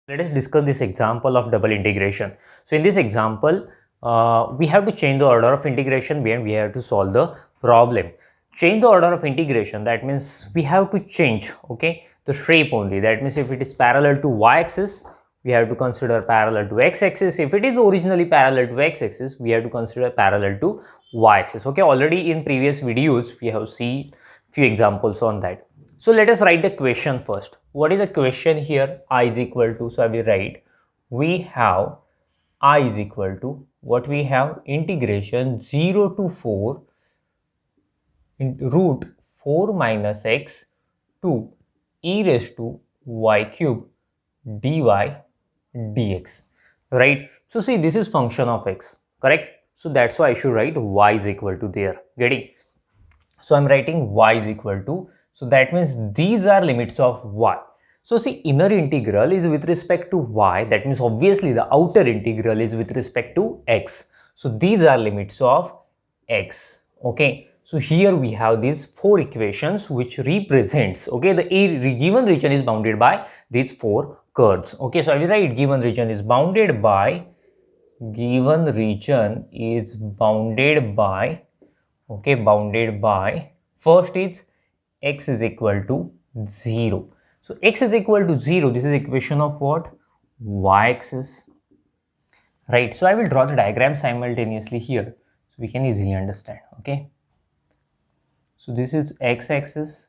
Let us discuss this example of double integration. So in this example, we have to change the order of integration and we have to solve the problem. Change the order of integration, that means we have to change, okay, the shape only. That means if it is parallel to y-axis, we have to consider parallel to x-axis. If it is originally parallel to x-axis, we have to consider parallel to y-axis. Okay, already in previous videos, we have seen few examples on that. So let us write the question first. What is the question here? I is equal to, so I will write, we have I is equal to, what we have, integration 0 to 4 into root 4 minus x to e raised to y cube dy dx, right? So see, this is function of x, correct? So that's why I should write y is equal to there, getting? So I'm writing y is equal to, so that means these are limits of y. So see, inner integral is with respect to y, that means obviously the outer integral is with respect to x. So these are limits of x, okay? So here we have these four equations which represents, okay, the given region is bounded by these four curves, okay? So I will write given region is bounded by, okay, bounded by, first is x is equal to 0. So x is equal to 0, this is equation of what? Y-axis, right? So I will draw the diagram simultaneously here so we can easily understand, okay? So this is x-axis,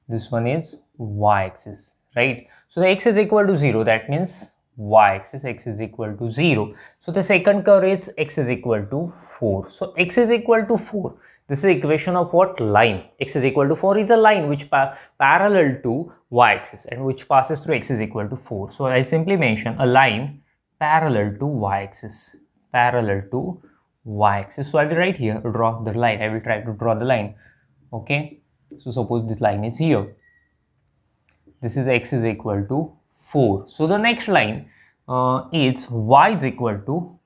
this one is y-axis, right? So the x is equal to 0, that means y-axis, x is equal to 0. So the second curve is x is equal to 4. So x is equal to 4. This is equation of what? Line. X is equal to 4 is a line which parallel to y-axis and which passes through x is equal to 4. So I simply mention a line parallel to y-axis, parallel to y-axis. So I will write here, draw the line. I will try to draw the line, okay? So suppose this line is here. This is x is equal to 4. So the next line is y is equal to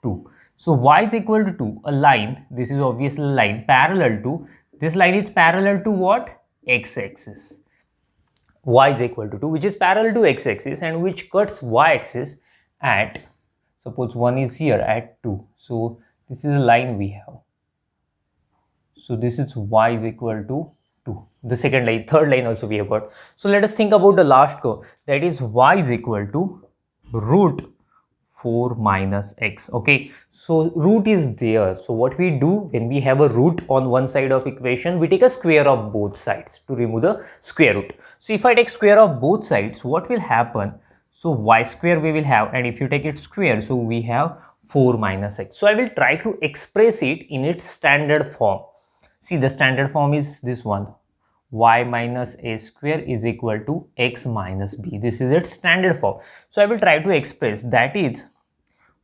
2. So y is equal to 2, a line, this is obviously a line parallel to, this line is parallel to what? X-axis. Y is equal to 2, which is parallel to x-axis and which cuts y-axis at, suppose one is here at 2. So this is a line we have. So this is y is equal to 2. The second line, third line also we have got. So let us think about the last curve, that is y is equal to root 4 minus x, okay? So root is there. So what we do when we have a root on one side of equation, we take a square of both sides to remove the square root. So if I take square of both sides, what will happen? So y square we will have, and if you take it square, so we have 4 minus x. So I will try to express it in its standard form. See, the standard form is this one, y minus a square is equal to x minus b. This is its standard form. So I will try to express, that is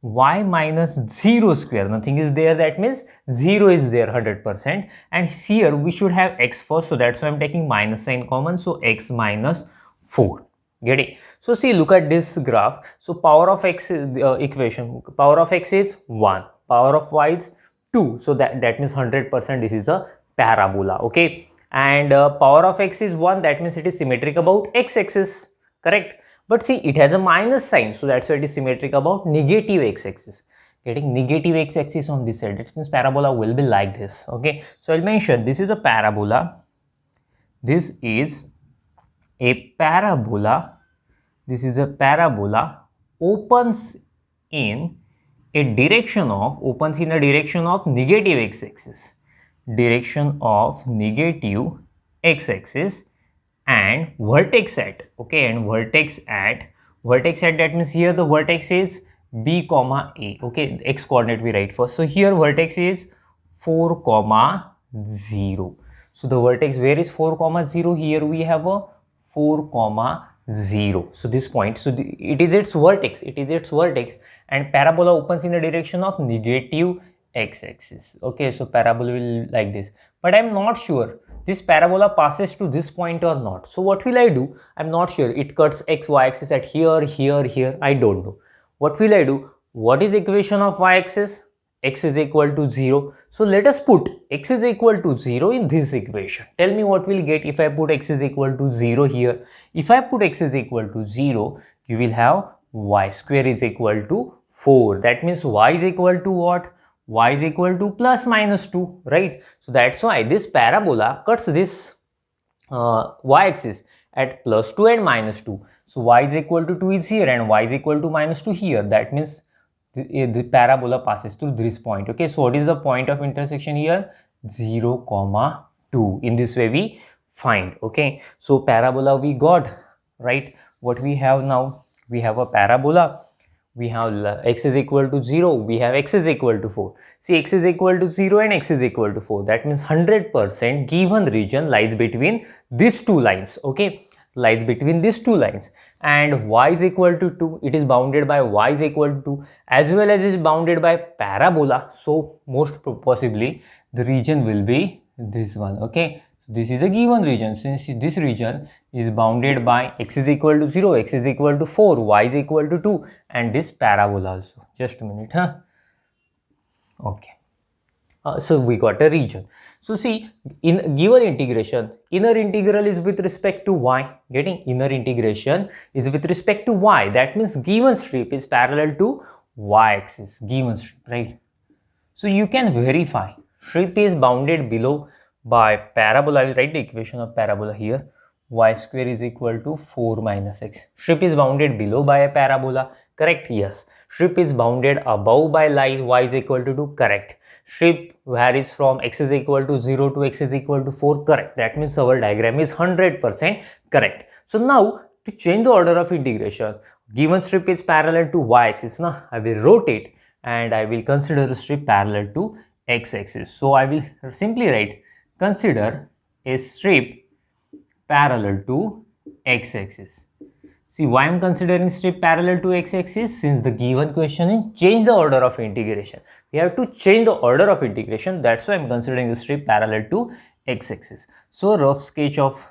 y minus 0 square, nothing is there, that means 0 is there 100%, and here we should have x first, so that's why I'm taking minus sign common, so x minus 4. Get it? So see, look at this graph. So power of x is equation, power of x is 1, power of y is 2, so that means 100% this is a parabola, okay? And power of x is 1, that means it is symmetric about x-axis, correct? But see, it has a minus sign, so that's why it is symmetric about negative x-axis. Getting negative x-axis on this side, that means parabola will be like this, okay? So I'll mention this is a parabola, this is a parabola, this is a parabola, opens in a direction of, negative x-axis, direction of negative x-axis, and vertex at, okay, and vertex at, that means here the vertex is b comma a, okay, x coordinate we write first. So here vertex is 4 comma 0. So the vertex where is 4 comma 0? Here we have a 4 comma 0. So this point, so it is its vertex, and parabola opens in the direction of negative x-axis, okay? So parabola will like this, but I'm not sure this parabola passes to this point or not. So what will I do? I'm not sure. It cuts x y-axis at here, I don't know. What will I do? What is equation of y-axis? X is equal to 0. So let us put x is equal to 0 in this equation. Tell me what we'll get if I put x is equal to 0 here. If I put x is equal to 0, you will have y square is equal to 4. That means y is equal to what? Y is equal to plus minus 2, right? So that's why this parabola cuts this y-axis at plus 2 and minus 2. So y is equal to 2 is here and y is equal to minus 2 here. That means the parabola passes through this point. Okay, so what is the point of intersection here? 0 comma 2. In this way we find. Okay, so parabola we got, right? What we have now? We have a parabola. We have x is equal to 0, we have x is equal to 4. See, x is equal to 0 and x is equal to 4. That means 100% given region lies between these two lines, okay? Lies between these two lines. And y is equal to 2, it is bounded by y is equal to 2, as well as is bounded by parabola. So, most possibly, the region will be this one, okay? This is a given region. Since this region is bounded by x is equal to 0, x is equal to 4, y is equal to 2 and this parabola also. Just a minute, huh? Okay. So we got a region. So see, in given integration, inner integral is with respect to y. Getting inner integration is with respect to y. That means given strip is parallel to y-axis. Given strip, right? So you can verify strip is bounded below by parabola. I will write the equation of parabola here. Y square is equal to 4 minus x. Strip is bounded below by a parabola. Correct? Yes. Strip is bounded above by line y is equal to 2. Correct. Strip varies from x is equal to 0 to x is equal to 4. Correct. That means our diagram is 100% correct. So now to change the order of integration, given strip is parallel to y-axis. Now I will rotate and I will consider the strip parallel to x-axis. So I will simply write consider a strip parallel to x-axis. See why I am considering strip parallel to x-axis? Since the given question is change the order of integration. We have to change the order of integration. That's why I am considering the strip parallel to x-axis. So rough sketch of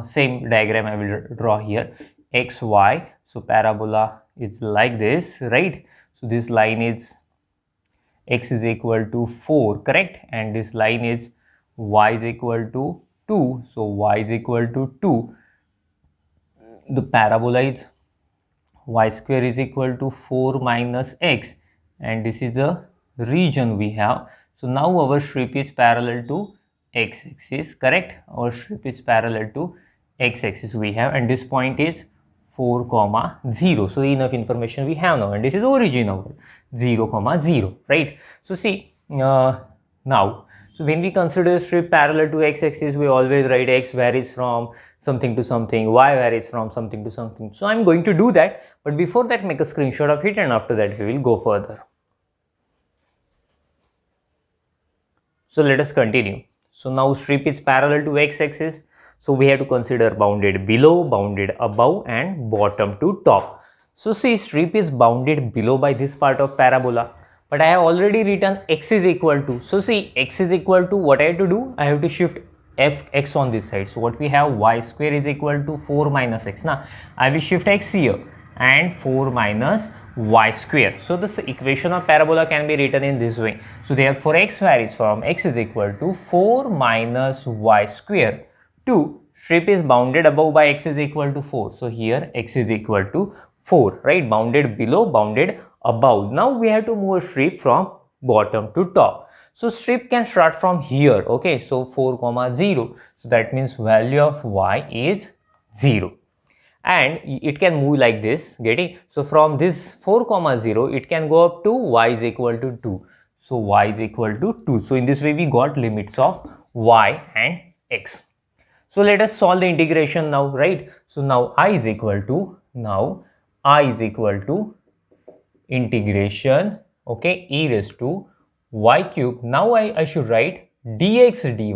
same diagram I will draw here. X, y. So parabola is like this, right? So this line is x is equal to 4, correct? And this line is y is equal to 2. So y is equal to 2. The parabola is y square is equal to 4 minus x. And this is the region we have. So now our strip is parallel to x-axis, correct? Our strip is parallel to x-axis we have. And this point is 4 comma 0. So enough information we have now, and this is origin of 0 comma 0, right? So see now, so when we consider strip parallel to x-axis, we always write x varies from something to something, y varies from something to something. So I'm going to do that, but before that make a screenshot of it, and after that we will go further. So let us continue. So now strip is parallel to x-axis. So we have to consider bounded below, bounded above and bottom to top. So see, strip is bounded below by this part of parabola, but I have already written x is equal to. So see, x is equal to, what I have to do? I have to shift fx on this side. So what we have, y square is equal to 4 minus x. Now I will shift x here and 4 minus y square. So this equation of parabola can be written in this way. So therefore x varies from x is equal to 4 minus y square to strip is bounded above by x is equal to 4. So here x is equal to 4, right? Bounded below, bounded above. Now we have to move a strip from bottom to top. So strip can start from here, okay? So 4 comma 0. So that means value of y is 0. And it can move like this, getting? So from this 4 comma 0, it can go up to y is equal to 2. So y is equal to 2. So in this way we got limits of y and x. So let us solve the integration now, right? So now I is equal to integration, okay, e raised to y cube. Now I should write dx dy.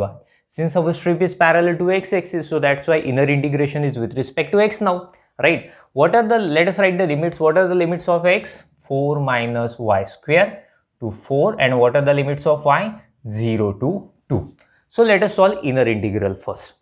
Since our strip is parallel to x-axis, so that's why inner integration is with respect to x now, right? What are the, let us write the limits. What are the limits of x? 4 minus y square to 4. And what are the limits of y? 0 to 2. So let us solve inner integral first.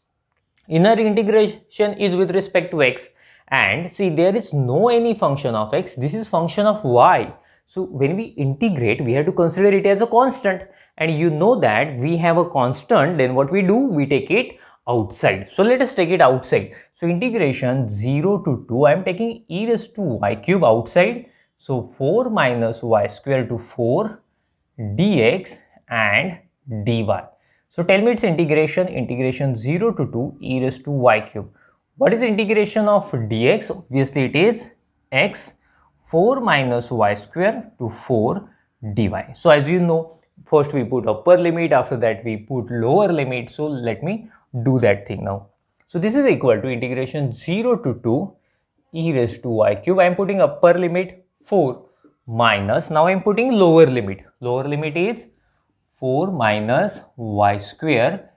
Inner integration is with respect to x, and see, there is no any function of x. This is function of y. So when we integrate, we have to consider it as a constant, and you know that we have a constant, then what we do, we take it outside. So let us take it outside. So integration 0 to 2, I am taking e raised to y cube outside. So 4 minus y square to 4 dx and dy. So tell me its integration 0 to 2 e raised to y cube. What is integration of dx? Obviously it is x 4 minus y square to 4 dy. So as you know, first we put upper limit, after that we put lower limit. So let me do that thing now. So this is equal to integration 0 to 2 e raised to y cube. I am putting upper limit 4 minus, now I am putting lower limit. Lower limit is 4 minus y square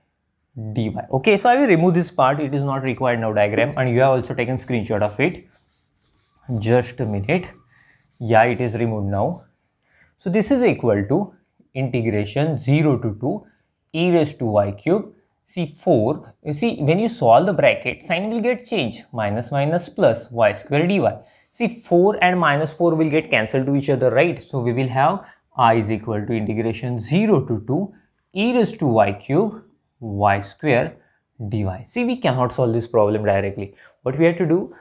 dy. Okay, so I will remove this part. It is not required now diagram, and you have also taken screenshot of it. Just a minute. Yeah, it is removed now. So this is equal to integration 0 to 2 e raised to y cube. See 4, you see when you solve the bracket, sign will get changed, minus minus plus y square dy. See 4 and minus 4 will get cancelled to each other, right? So we will have I is equal to integration 0 to 2 e raised to y cube y square dy. See, we cannot solve this problem directly. What we have to do,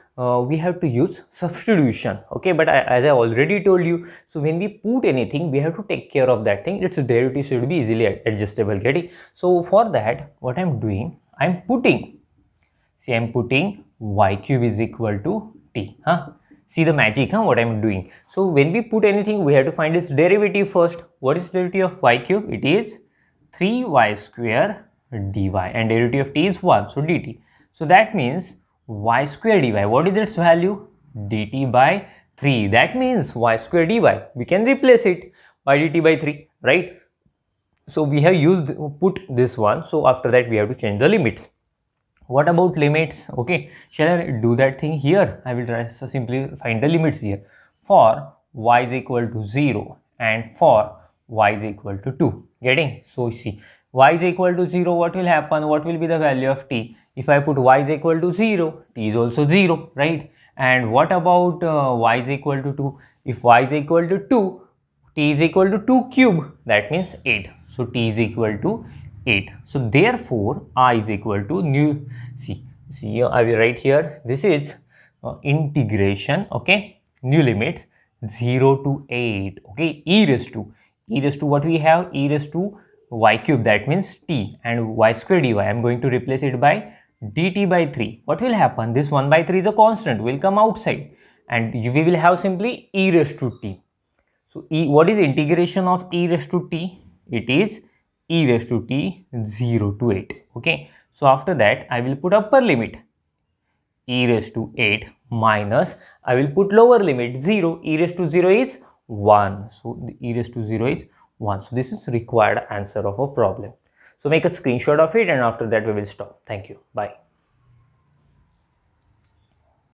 we have to use substitution. Okay, but as I already told you, so when we put anything, we have to take care of that thing. Its derivative should be easily adjustable. Getting? So for that, what I'm doing, I'm putting y cube is equal to t. See the magic, what I'm doing. So when we put anything, we have to find its derivative first. What is derivative of y cube? It is 3y square dy, and derivative of t is 1, so dt. So that means y square dy, what is its value? Dt by 3. That means y square dy, we can replace it by dt by 3, right? So we have put this one, so after that we have to change the limits. What about limits? Okay, shall I do that thing here? I will try to simply find the limits here. For y is equal to 0 and for y is equal to 2. Getting? So see, y is equal to 0, what will happen? What will be the value of t? If I put y is equal to 0, t is also 0, right? And what about y is equal to 2? If y is equal to 2, t is equal to 2 cube, that means 8. So t is equal to 8. So therefore I is equal to new, see I will write here, this is integration, okay, new limits 0 to 8, okay, e raised to what we have, e raised to y cube, that means t, and y square dy, I am going to replace it by dt by 3. What will happen? This 1 by 3 is a constant, will come outside, and we will have simply e raised to t. So what is integration of e raised to t? It is e raised to t 0 to 8. Okay, so after that I will put upper limit e raised to 8 minus, I will put lower limit 0. E raised to 0 is 1. So the e raised to 0 is 1. So this is required answer of a problem. So make a screenshot of it, and after that we will stop. Thank you. Bye.